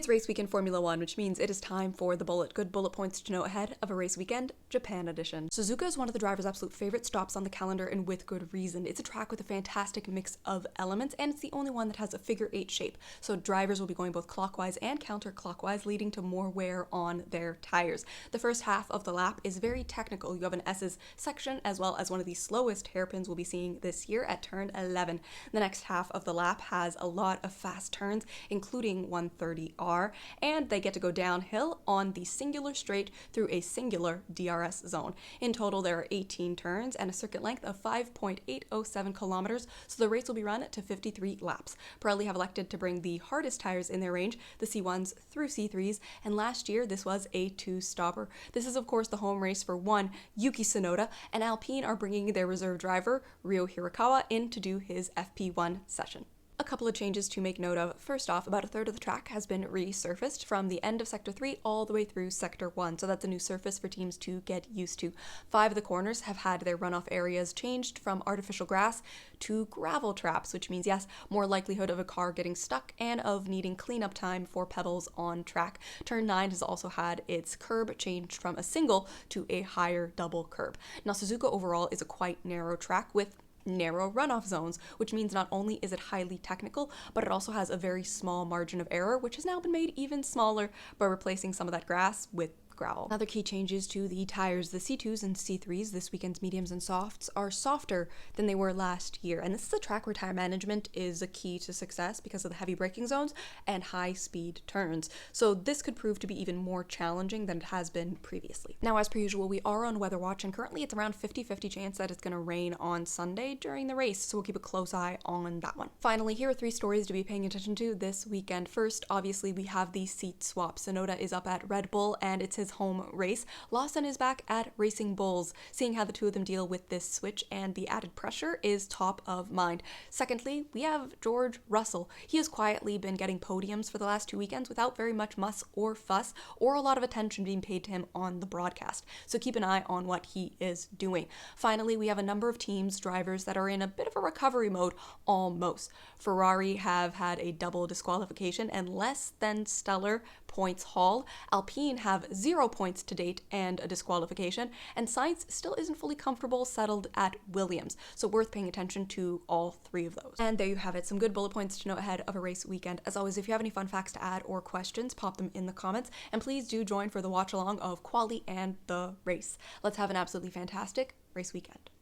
It's race week in Formula One, which means it is time for the bullet. Good bullet points to know ahead of a race weekend, Japan edition. Suzuka is one of the driver's absolute favorite stops on the calendar, and with good reason. It's a track with a fantastic mix of elements, and it's the only one that has a figure 8 shape. So drivers will be going both clockwise and counterclockwise, leading to more wear on their tires. The first half of the lap is very technical. You have an S's section, as well as one of the slowest hairpins we'll be seeing this year at turn 11. The next half of the lap has a lot of fast turns, including 130R, and they get to go downhill on the singular straight through a singular DRS zone. In total, there are 18 turns and a circuit length of 5.807 kilometers, so the race will be run to 53 laps. Pirelli have elected to bring the hardest tires in their range, the C1s through C3s, and last year this was a 2-stopper. This is of course the home race for one Yuki Tsunoda, and Alpine are bringing their reserve driver Ryo Hirakawa in to do his FP1 session. A couple of changes to make note of. First off, about a third of the track has been resurfaced from the end of Sector 3 all the way through Sector 1, so that's a new surface for teams to get used to. 5 of the corners have had their runoff areas changed from artificial grass to gravel traps, which means, yes, more likelihood of a car getting stuck and of needing cleanup time for pedals on track. Turn 9 has also had its curb changed from a single to a higher double curb. Now, Suzuka overall is a quite narrow track with narrow runoff zones, which means not only is it highly technical, but it also has a very small margin of error, which has now been made even smaller by replacing some of that grass with gravel. Another key changes to the tires. The C2s and C3s, this weekend's mediums and softs, are softer than they were last year. And this is a track where tire management is a key to success because of the heavy braking zones and high speed turns. So this could prove to be even more challenging than it has been previously. Now, as per usual, we are on weather watch, and currently it's around 50-50 chance that it's going to rain on Sunday during the race. So we'll keep a close eye on that one. Finally, here are 3 stories to be paying attention to this weekend. First, obviously, we have the seat swap. Tsunoda is up at Red Bull, and it's his home race. Lawson is back at Racing Bulls. Seeing how the two of them deal with this switch and the added pressure is top of mind. Secondly, we have George Russell. He has quietly been getting podiums for the last 2 weekends without very much muss or fuss or a lot of attention being paid to him on the broadcast. So keep an eye on what he is doing. Finally, we have a number of teams, drivers that are in a bit of a recovery mode almost. Ferrari have had a double disqualification and less than stellar points haul. Alpine have 0 points to date and a disqualification, and Sainz still isn't fully comfortable settled at Williams, so worth paying attention to all 3 of those. And there you have it, some good bullet points to know ahead of a race weekend. As always, if you have any fun facts to add or questions, pop them in the comments, and please do join for the watch along of quali and the race. Let's have an absolutely fantastic race weekend.